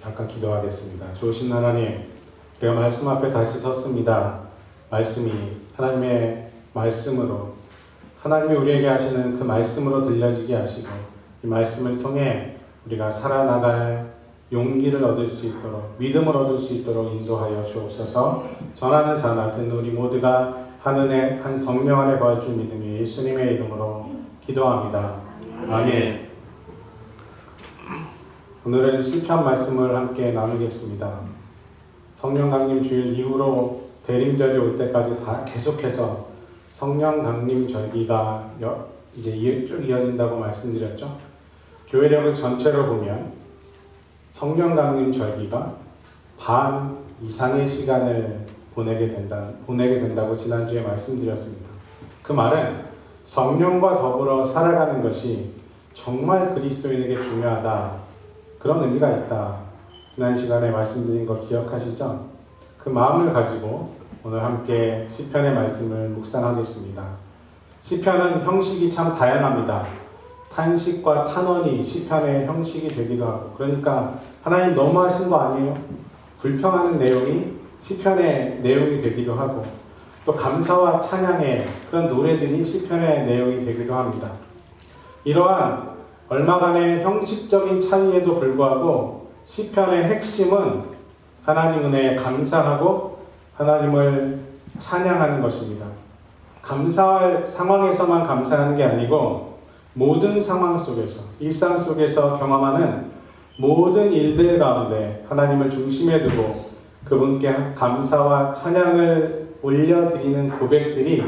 잠깐 기도하겠습니다. 좋으신 하나님, 우리가 말씀 앞에 다시 섰습니다. 말씀이 하나님의 말씀으로, 하나님이 우리에게 하시는 그 말씀으로 들려지게 하시고, 이 말씀을 통해 우리가 살아나갈 용기를 얻을 수 있도록, 믿음을 얻을 수 있도록 인도하여 주옵소서. 전하는 자나 듣는 우리 모두가 하늘의 한 성령 안에 거할 줄 믿으며 예수님의 이름으로 기도합니다. 아멘. 오늘은 시편 말씀을 함께 나누겠습니다. 성령 강림 주일 이후로 대림절이 올 때까지 다 계속해서 성령 강림 절기가 이제 쭉 이어진다고 말씀드렸죠. 교회력을 전체로 보면 성령 강림 절기가 반 이상의 시간을 보내게 된다고 지난주에 말씀드렸습니다. 그 말은 성령과 더불어 살아가는 것이 정말 그리스도인에게 중요하다, 그런 의미가 있다. 지난 시간에 말씀드린 거 기억하시죠? 그 마음을 가지고 오늘 함께 시편의 말씀을 묵상하겠습니다. 시편은 형식이 참 다양합니다. 탄식과 탄원이 시편의 형식이 되기도 하고, 그러니까 하나님 너무하신 거 아니에요? 불평하는 내용이 시편의 내용이 되기도 하고, 또 감사와 찬양의 그런 노래들이 시편의 내용이 되기도 합니다. 이러한 얼마간의 형식적인 차이에도 불구하고 시편의 핵심은 하나님 은혜에 감사하고 하나님을 찬양하는 것입니다. 감사할 상황에서만 감사하는 게 아니고 모든 상황 속에서, 일상 속에서 경험하는 모든 일들 가운데 하나님을 중심에 두고 그분께 감사와 찬양을 올려드리는 고백들이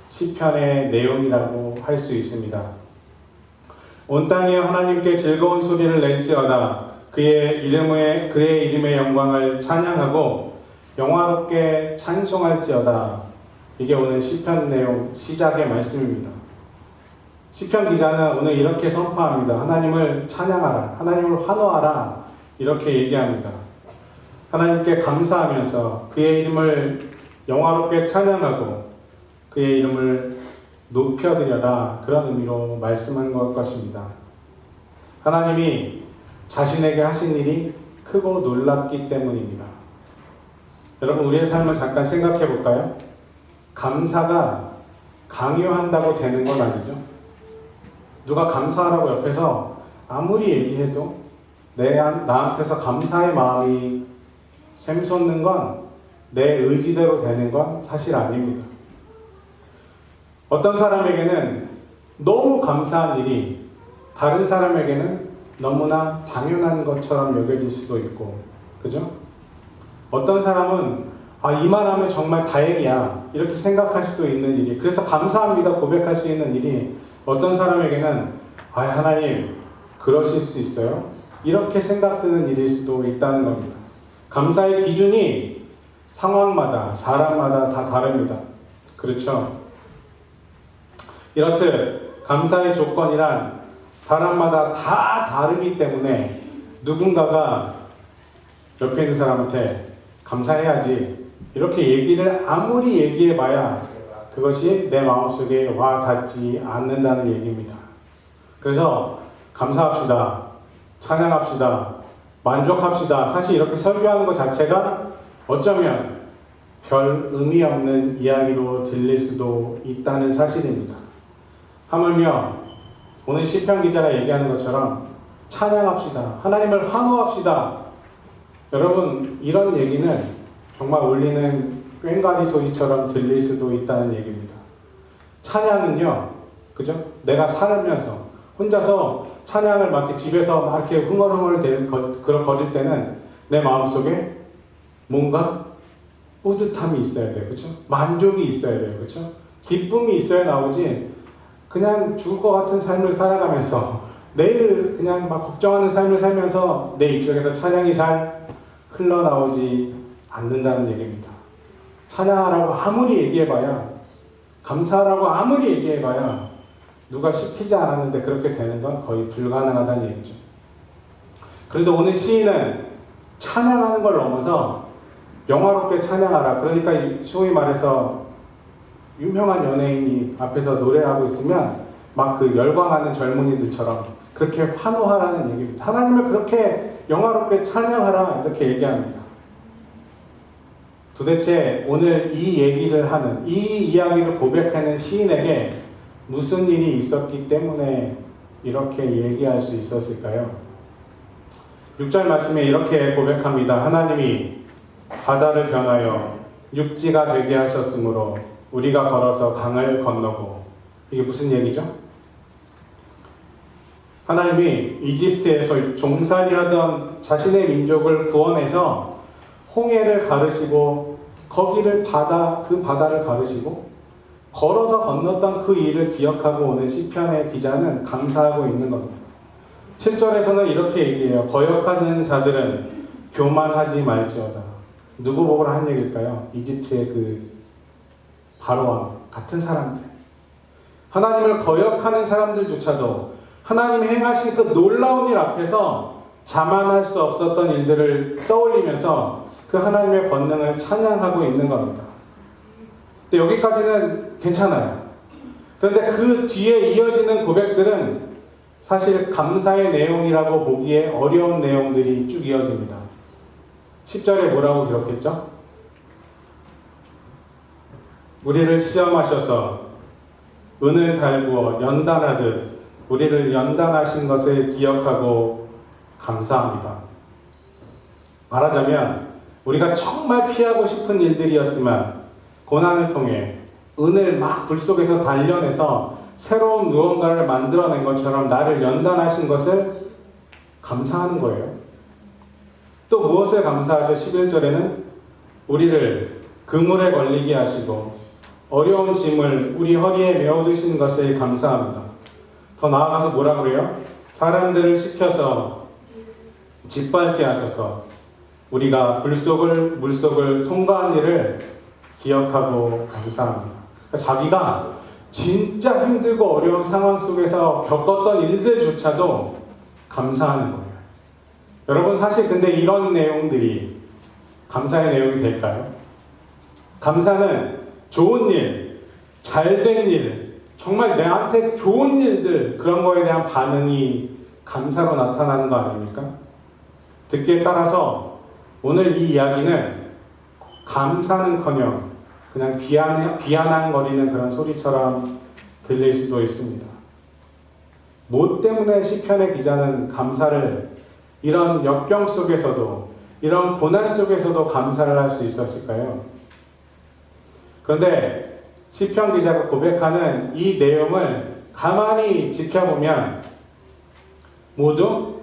시편의 내용이라고 할 수 있습니다. 온 땅이 하나님께 즐거운 소리를 낼지어다. 그의 이름의 영광을 찬양하고 영화롭게 찬송할지어다. 이게 오늘 시편 내용 시작의 말씀입니다. 시편 기자는 오늘 이렇게 선포합니다. 하나님을 찬양하라, 하나님을 환호하라, 이렇게 얘기합니다. 하나님께 감사하면서 그의 이름을 영화롭게 찬양하고 그의 이름을 높여드려라, 그런 의미로 말씀한 것입니다. 하나님이 자신에게 하신 일이 크고 놀랍기 때문입니다. 여러분, 우리의 삶을 잠깐 생각해 볼까요? 감사가 강요한다고 되는 건 아니죠. 누가 감사하라고 옆에서 아무리 얘기해도 나한테서 감사의 마음이 샘솟는 건, 내 의지대로 되는 건 사실 아닙니다. 어떤 사람에게는 너무 감사한 일이 다른 사람에게는 너무나 당연한 것처럼 여겨질 수도 있고, 그죠? 어떤 사람은 이 말하면 정말 다행이야, 이렇게 생각할 수도 있는 일이, 그래서 감사합니다 고백할 수 있는 일이 어떤 사람에게는 하나님 그러실 수 있어요? 이렇게 생각되는 일일 수도 있다는 겁니다. 감사의 기준이 상황마다, 사람마다 다 다릅니다. 그렇죠? 이렇듯 감사의 조건이란 사람마다 다 다르기 때문에 누군가가 옆에 있는 사람한테 감사해야지, 이렇게 얘기를 아무리 얘기해봐야 그것이 내 마음속에 와 닿지 않는다는 얘기입니다. 그래서 감사합시다, 찬양합시다, 만족합시다, 사실 이렇게 설교하는 것 자체가 어쩌면 별 의미 없는 이야기로 들릴 수도 있다는 사실입니다. 하물며 오늘 시편 기자가 얘기하는 것처럼 찬양합시다, 하나님을 환호합시다. 여러분, 이런 얘기는 정말 울리는 꽹과리 소리처럼 들릴 수도 있다는 얘기입니다. 찬양은요, 그죠? 내가 살면서 혼자서 찬양을 막 이렇게 집에서 막 이렇게 흥얼흥얼 거릴 때는 내 마음속에 뭔가 뿌듯함이 있어야 돼요. 그죠? 만족이 있어야 돼요. 그죠? 기쁨이 있어야 나오지, 그냥 죽을 것 같은 삶을 살아가면서 내일 그냥 막 걱정하는 삶을 살면서 내 입속에서 찬양이 잘 흘러나오지 않는다는 얘기입니다. 찬양하라고 아무리 얘기해봐야, 감사하라고 아무리 얘기해봐야 누가 시키지 않았는데 그렇게 되는 건 거의 불가능하다는 얘기죠. 그런데 오늘 시인은 찬양하는 걸 넘어서 영화롭게 찬양하라, 그러니까 소위 말해서 유명한 연예인이 앞에서 노래하고 있으면 막 그 열광하는 젊은이들처럼 그렇게 환호하라는 얘기입니다. 하나님을 그렇게 영화롭게 찬양하라 이렇게 얘기합니다. 도대체 오늘 이 얘기를 하는, 이 이야기를 고백하는 시인에게 무슨 일이 있었기 때문에 이렇게 얘기할 수 있었을까요? 6절 말씀에 이렇게 고백합니다. 하나님이 바다를 변하여 육지가 되게 하셨으므로 우리가 걸어서 강을 건너고. 이게 무슨 얘기죠? 하나님이 이집트에서 종살이하던 자신의 민족을 구원해서 홍해를 가르시고 거기를 그 바다를 가르시고 걸어서 건넜던 그 일을 기억하고 오는 시편의 기자는 감사하고 있는 겁니다. 7절에서는 이렇게 얘기해요. 거역하는 자들은 교만하지 말지어다. 누구 보고 한 얘기일까요? 이집트의 그 바로왕 같은 사람들. 하나님을 거역하는 사람들조차도 하나님이 행하신 그 놀라운 일 앞에서 자만할 수 없었던 일들을 떠올리면서 그 하나님의 권능을 찬양하고 있는 겁니다. 근데 여기까지는 괜찮아요. 그런데 그 뒤에 이어지는 고백들은 사실 감사의 내용이라고 보기에 어려운 내용들이 쭉 이어집니다. 10절에 뭐라고 기록했죠? 우리를 시험하셔서 은을 달구어 연단하듯 우리를 연단하신 것을 기억하고 감사합니다. 말하자면 우리가 정말 피하고 싶은 일들이었지만 고난을 통해 은을 막 불 속에서 단련해서 새로운 무언가를 만들어낸 것처럼 나를 연단하신 것을 감사하는 거예요. 또 무엇을 감사하죠? 11절에는 우리를 그물에 걸리게 하시고 어려운 짐을 우리 허리에 메어두신 것을 감사합니다. 더 나아가서 뭐라 그래요? 사람들을 시켜서 짓밟게 하셔서 우리가 물속을 통과한 일을 기억하고 감사합니다. 그러니까 자기가 진짜 힘들고 어려운 상황 속에서 겪었던 일들조차도 감사하는 거예요. 여러분 사실 근데 이런 내용들이 감사의 내용이 될까요? 감사는 좋은 일, 잘된 일, 정말 내한테 좋은 일들, 그런 거에 대한 반응이 감사로 나타나는 거 아닙니까? 듣기에 따라서 오늘 이 이야기는 감사는커녕 그냥 비아냥거리는 그런 소리처럼 들릴 수도 있습니다. 뭐 때문에 시편의 기자는 감사를 이런 역경 속에서도 이런 고난 속에서도 감사를 할 수 있었을까요? 그런데 시편 기자가 고백하는 이 내용을 가만히 지켜보면 모두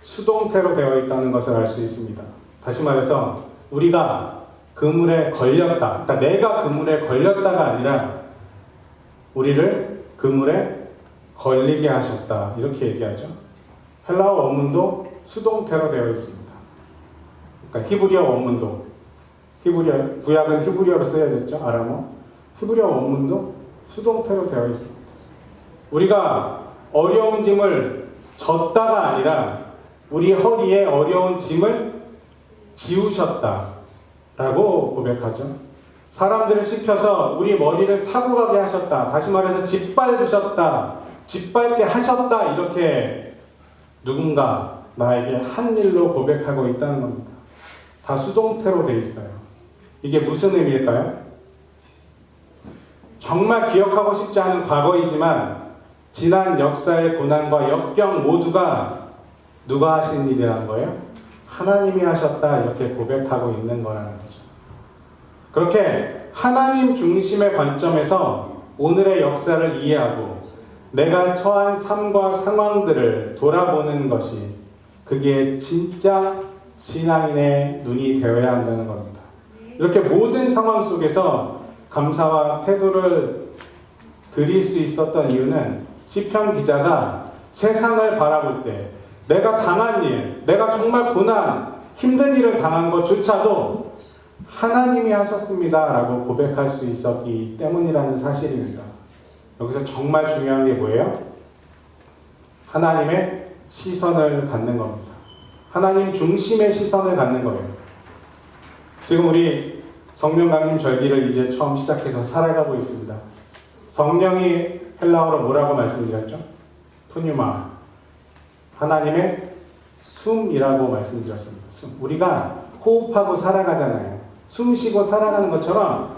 수동태로 되어 있다는 것을 알 수 있습니다. 다시 말해서 우리가 그물에 걸렸다. 그러니까 내가 그물에 걸렸다가 아니라 우리를 그물에 걸리게 하셨다. 이렇게 얘기하죠. 헬라어 원문도 수동태로 되어 있습니다. 그러니까 히브리어 원문도 구약은 히브리어로 쓰여졌죠. 아람어. 히브리어 원문도 수동태로 되어 있습니다. 우리가 어려운 짐을 졌다가 아니라 우리 허리에 어려운 짐을 지우셨다 라고 고백하죠. 사람들을 시켜서 우리 머리를 타고 가게 하셨다. 다시 말해서 짓밟으셨다. 짓밟게 하셨다. 이렇게 누군가 나에게 한 일로 고백하고 있다는 겁니다. 다 수동태로 되어 있어요. 이게 무슨 의미일까요? 정말 기억하고 싶지 않은 과거이지만 지난 역사의 고난과 역경 모두가 누가 하신 일이라는 거예요? 하나님이 하셨다. 이렇게 고백하고 있는 거라는 거죠. 그렇게 하나님 중심의 관점에서 오늘의 역사를 이해하고 내가 처한 삶과 상황들을 돌아보는 것이 그게 진짜 신앙인의 눈이 되어야 한다는 겁니다. 이렇게 모든 상황 속에서 감사와 태도를 드릴 수 있었던 이유는 시편 기자가 세상을 바라볼 때 내가 당한 일, 내가 정말 고난, 힘든 일을 당한 것조차도 하나님이 하셨습니다 라고 고백할 수 있었기 때문이라는 사실입니다. 여기서 정말 중요한 게 뭐예요? 하나님의 시선을 갖는 겁니다. 하나님 중심의 시선을 갖는 거예요. 지금 우리 성령 강림 절기를 이제 처음 시작해서 살아가고 있습니다. 성령이 헬라어로 뭐라고 말씀드렸죠? 푸뉴마. 하나님의 숨이라고 말씀드렸습니다. 숨. 우리가 호흡하고 살아가잖아요. 숨 쉬고 살아가는 것처럼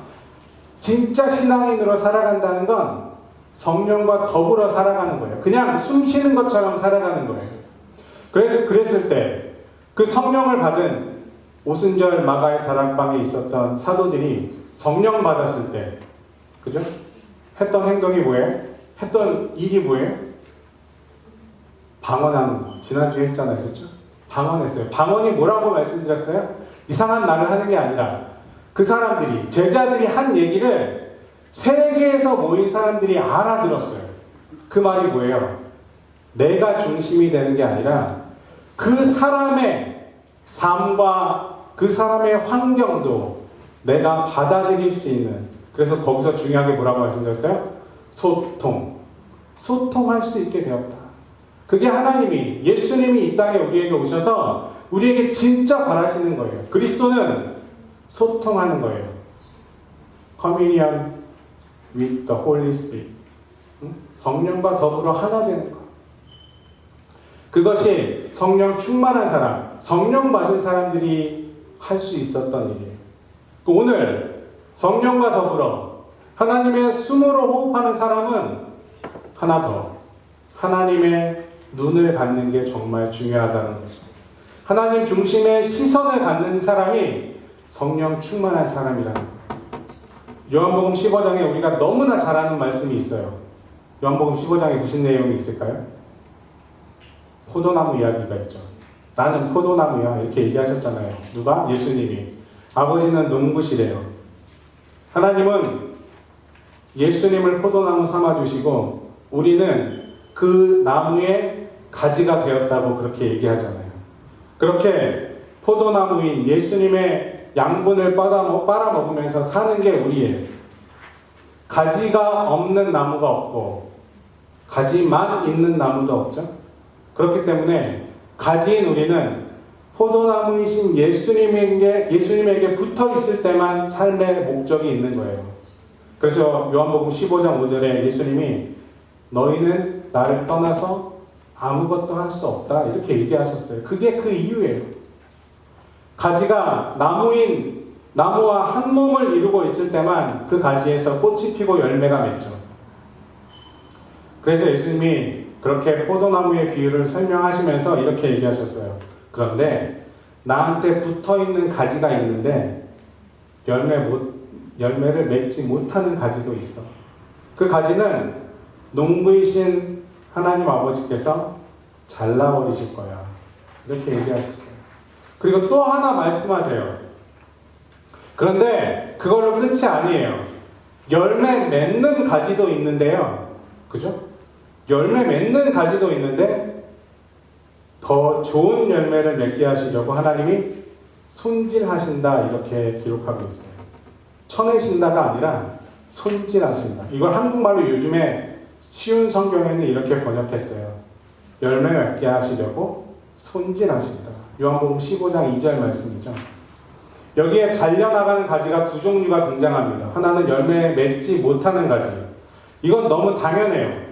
진짜 신앙인으로 살아간다는 건 성령과 더불어 살아가는 거예요. 그냥 숨 쉬는 것처럼 살아가는 거예요. 그랬을 때 그 성령을 받은 오순절 마가의 다락방에 있었던 사도들이 성령 받았을 때, 그죠? 했던 행동이 뭐예요? 했던 일이 뭐예요? 방언하는 거. 지난주에 했잖아요. 그렇죠? 방언했어요. 방언이 뭐라고 말씀드렸어요? 이상한 말을 하는 게 아니라 그 사람들이, 제자들이 한 얘기를 세계에서 모인 사람들이 알아들었어요. 그 말이 뭐예요? 내가 중심이 되는 게 아니라 그 사람의 삶과 그 사람의 환경도 내가 받아들일 수 있는, 그래서 거기서 중요하게 뭐라고 말씀드렸어요? 소통할 수 있게 되었다. 그게 하나님이, 예수님이 이 땅에 우리에게 오셔서 우리에게 진짜 바라시는 거예요. 그리스도는 소통하는 거예요. Communion with the Holy Spirit. 성령과 더불어 하나 되는 거. 그것이 성령 충만한 사람, 성령 받은 사람들이 할 수 있었던 일이에요. 오늘 성령과 더불어 하나님의 숨으로 호흡하는 사람은 하나 더, 하나님의 눈을 갖는 게 정말 중요하다는 거죠. 하나님 중심의 시선을 갖는 사람이 성령 충만한 사람이라는 거예요. 요한복음 15장에 우리가 너무나 잘 아는 말씀이 있어요. 요한복음 15장에 무슨 내용이 있을까요? 포도나무 이야기가 있죠. 나는 포도나무야 이렇게 얘기하셨잖아요. 누가? 예수님이. 아버지는 농부시래요. 하나님은 예수님을 포도나무 삼아주시고 우리는 그 나무의 가지가 되었다고 그렇게 얘기하잖아요. 그렇게 포도나무인 예수님의 양분을 빨아먹으면서 사는 게 우리예요. 가지가 없는 나무가 없고 가지만 있는 나무도 없죠. 그렇기 때문에 가지인 우리는 포도나무이신 예수님에게 붙어 있을 때만 삶의 목적이 있는 거예요. 그래서 요한복음 15장 5절에 예수님이 너희는 나를 떠나서 아무것도 할 수 없다 이렇게 얘기하셨어요. 그게 그 이유예요. 가지가 나무와 한 몸을 이루고 있을 때만 그 가지에서 꽃이 피고 열매가 맺죠. 그래서 예수님이 그렇게 포도나무의 비유를 설명하시면서 이렇게 얘기하셨어요. 그런데 나한테 붙어있는 가지가 있는데 열매를 맺지 못하는 가지도 있어. 그 가지는 농부이신 하나님 아버지께서 잘라버리실 거야. 이렇게 얘기하셨어요. 그리고 또 하나 말씀하세요. 그런데 그걸로 끝이 아니에요. 열매 맺는 가지도 있는데요. 그죠? 열매 맺는 가지도 있는데 더 좋은 열매를 맺게 하시려고 하나님이 손질하신다 이렇게 기록하고 있어요. 쳐내신다가 아니라 손질하신다. 이걸 한국말로 요즘에 쉬운 성경에는 이렇게 번역했어요. 열매 맺게 하시려고 손질하신다. 요한복음 15장 2절 말씀이죠. 여기에 잘려나가는 가지가 두 종류가 등장합니다. 하나는 열매 맺지 못하는 가지. 이건 너무 당연해요.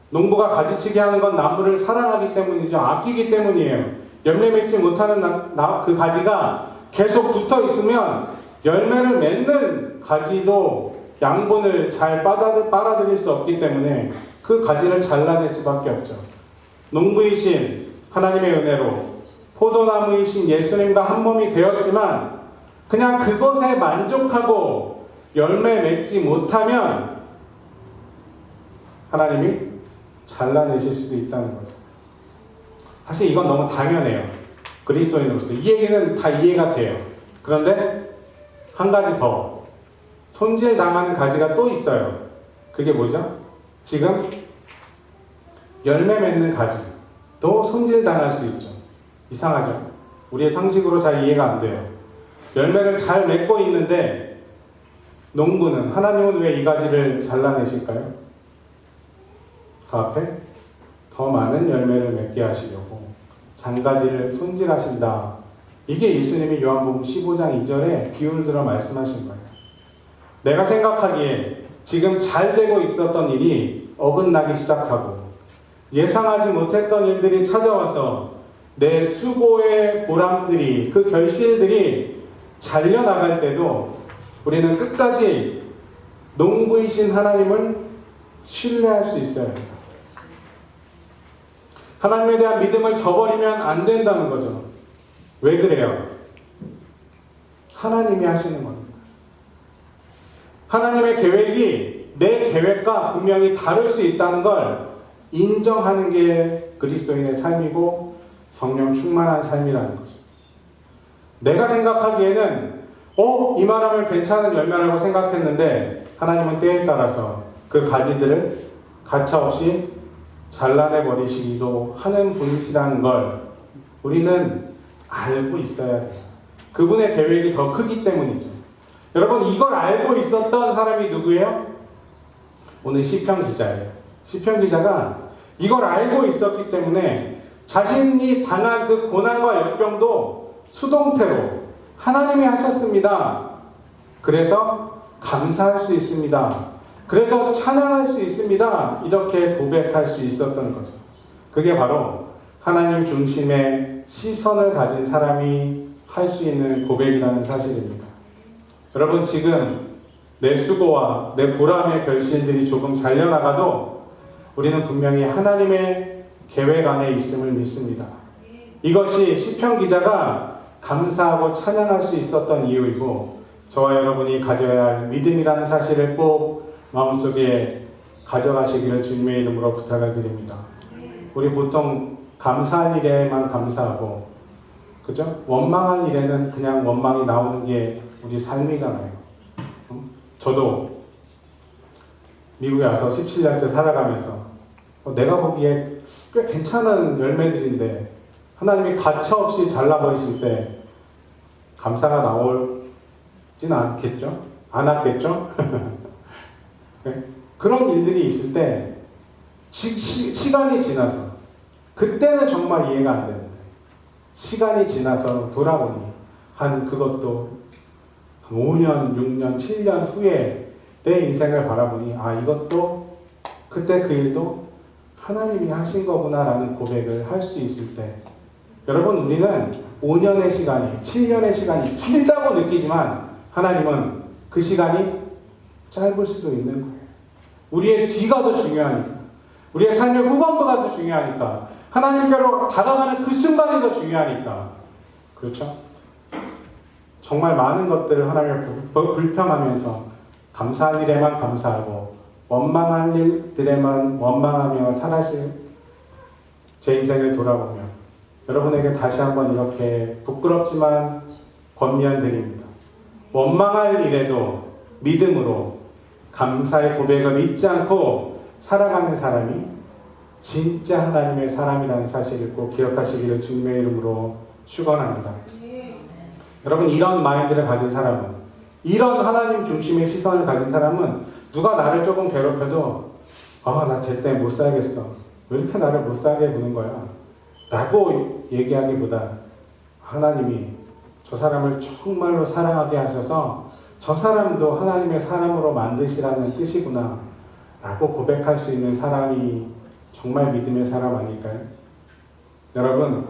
농부가 가지치기 하는 건 나무를 사랑하기 때문이죠. 아끼기 때문이에요. 열매 맺지 못하는 그 가지가 계속 붙어 있으면 열매를 맺는 가지도 양분을 잘 빨아들일 수 없기 때문에 그 가지를 잘라낼 수밖에 없죠. 농부이신 하나님의 은혜로 포도나무이신 예수님과 한 몸이 되었지만 그냥 그것에 만족하고 열매 맺지 못하면 하나님이 잘라내실 수도 있다는 거죠. 사실 이건 너무 당연해요. 그리스도인으로서. 이 얘기는 다 이해가 돼요. 그런데 한 가지 더. 손질당하는 가지가 또 있어요. 그게 뭐죠? 지금 열매 맺는 가지도 손질당할 수 있죠. 이상하죠? 우리의 상식으로 잘 이해가 안 돼요. 열매를 잘 맺고 있는데 농부는, 하나님은 왜 이 가지를 잘라내실까요? 그 앞에 더 많은 열매를 맺게 하시려고 장가지를 손질하신다. 이게 예수님이 요한복음 15장 2절에 비유를 들어 말씀하신 거예요. 내가 생각하기에 지금 잘 되고 있었던 일이 어긋나기 시작하고 예상하지 못했던 일들이 찾아와서 내 수고의 보람들이, 그 결실들이 잘려나갈 때도 우리는 끝까지 농부이신 하나님을 신뢰할 수 있어야 합니다. 하나님에 대한 믿음을 저버리면 안 된다는 거죠. 왜 그래요? 하나님이 하시는 겁니다. 하나님의 계획이 내 계획과 분명히 다를 수 있다는 걸 인정하는 게 그리스도인의 삶이고 성령 충만한 삶이라는 거죠. 내가 생각하기에는 이 말하면 괜찮은 열매라고 생각했는데 하나님은 때에 따라서 그 가지들을 가차없이 잘라내 버리시기도 하는 분이시라는 걸 우리는 알고 있어야 돼요. 그분의 계획이 더 크기 때문이죠. 여러분, 이걸 알고 있었던 사람이 누구예요? 오늘 시편 기자예요. 시편 기자가 이걸 알고 있었기 때문에 자신이 당한 그 고난과 역병도 수동태로 하나님이 하셨습니다. 그래서 감사할 수 있습니다. 그래서 찬양할 수 있습니다. 이렇게 고백할 수 있었던 거죠. 그게 바로 하나님 중심의 시선을 가진 사람이 할 수 있는 고백이라는 사실입니다. 여러분, 지금 내 수고와 내 보람의 결실들이 조금 잘려나가도 우리는 분명히 하나님의 계획 안에 있음을 믿습니다. 이것이 시편 기자가 감사하고 찬양할 수 있었던 이유이고, 저와 여러분이 가져야 할 믿음이라는 사실을 꼭 마음속에 가져가시기를 주님의 이름으로 부탁을 드립니다. 우리 보통 감사할 일에만 감사하고, 그죠? 원망할 일에는 그냥 원망이 나오는 게 우리 삶이잖아요. 저도 미국에 와서 17년째 살아가면서 내가 보기에 꽤 괜찮은 열매들인데 하나님이 가차없이 잘라버리실 때 감사가 나올진 않겠죠? 않았겠죠? 네? 그런 일들이 있을 때 시간이 지나서 그때는 정말 이해가 안 되는데 시간이 지나서 돌아보니 그것도 한 5년, 6년, 7년 후에 내 인생을 바라보니 이것도 그때 그 일도 하나님이 하신 거구나라는 고백을 할 수 있을 때, 여러분, 우리는 5년의 시간이, 7년의 시간이 길다고 느끼지만 하나님은 그 시간이 짧을 수도 있는 거예요. 우리의 뒤가 더 중요하니까, 우리의 삶의 후반부가 더 중요하니까, 하나님께로 다가가는 그 순간이 더 중요하니까. 그렇죠? 정말 많은 것들을 하나님을 불평하면서 감사할 일에만 감사하고 원망할 일들에만 원망하며 살아실 제 인생을 돌아보며 여러분에게 다시 한번 이렇게 부끄럽지만 권면드립니다. 원망할 일에도 믿음으로 감사의 고백을 잊지 않고 살아가는 사람이 진짜 하나님의 사람이라는 사실을 꼭 기억하시기를 주님의 이름으로 축원합니다. 여러분, 이런 마인드를 가진 사람은, 이런 하나님 중심의 시선을 가진 사람은 누가 나를 조금 괴롭혀도 나 쟤 때문에 못 살겠어. 왜 이렇게 나를 못 살게 구는 거야? 라고 얘기하기보다 하나님이 저 사람을 정말로 사랑하게 하셔서 저 사람도 하나님의 사람으로 만드시라는 뜻이구나 라고 고백할 수 있는 사람이 정말 믿음의 사람 아닐까요? 여러분,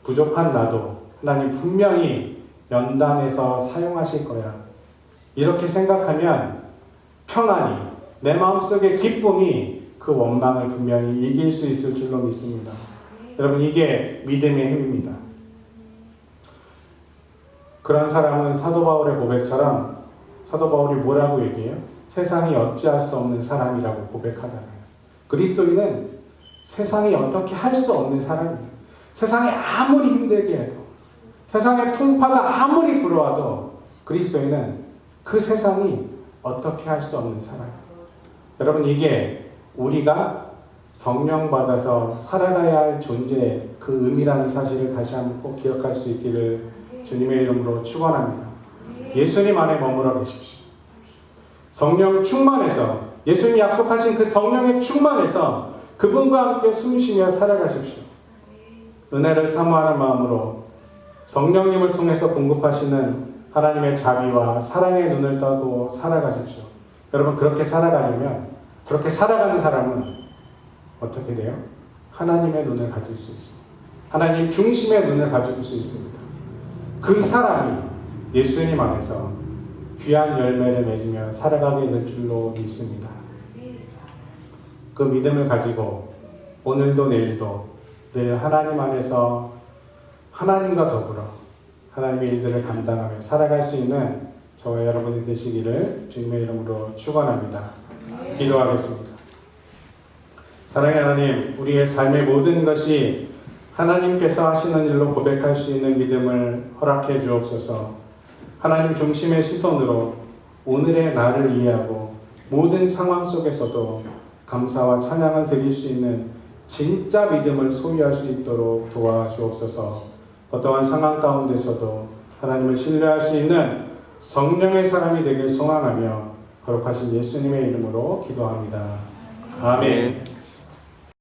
부족한 나도 하나님 분명히 연단해서 사용하실 거야. 이렇게 생각하면 평안이, 내 마음속의 기쁨이 그 원망을 분명히 이길 수 있을 줄로 믿습니다. 여러분, 이게 믿음의 힘입니다. 그런 사람은 사도 바울의 고백처럼 사도 바울이 뭐라고 얘기해요? 세상이 어찌할 수 없는 사람이라고 고백하잖아요. 그리스도인은 세상이 어떻게 할 수 없는 사람입니다. 세상이 아무리 힘들게 해도, 세상의 풍파가 아무리 불어와도 그리스도인은 그 세상이 어떻게 할 수 없는 사람입니다. 여러분, 이게 우리가 성령 받아서 살아가야 할 존재의 그 의미라는 사실을 다시 한번 꼭 기억할 수 있기를 주님의 이름으로 축원합니다. 예수님 안에 머물러 계십시오. 성령 충만해서, 예수님이 약속하신 그 성령의 충만해서 그분과 함께 숨쉬며 살아가십시오. 은혜를 사모하는 마음으로 성령님을 통해서 공급하시는 하나님의 자비와 사랑의 눈을 떠고 살아가십시오. 여러분, 그렇게 살아가려면, 그렇게 살아가는 사람은 어떻게 돼요? 하나님의 눈을 가질 수 있습니다. 하나님 중심의 눈을 가질 수 있습니다. 그 사람이 예수님 안에서 귀한 열매를 맺으며 살아가게 될 줄로 믿습니다. 그 믿음을 가지고 오늘도 내일도 늘 하나님 안에서 하나님과 더불어 하나님의 일들을 감당하며 살아갈 수 있는 저와 여러분이 되시기를 주님의 이름으로 축원합니다. 기도하겠습니다. 사랑의 하나님, 우리의 삶의 모든 것이 하나님께서 하시는 일로 고백할 수 있는 믿음을 허락해 주옵소서. 하나님 중심의 시선으로 오늘의 나를 이해하고 모든 상황 속에서도 감사와 찬양을 드릴 수 있는 진짜 믿음을 소유할 수 있도록 도와주옵소서. 어떠한 상황 가운데서도 하나님을 신뢰할 수 있는 성령의 사람이 되길 소망하며 거룩하신 예수님의 이름으로 기도합니다. 아멘.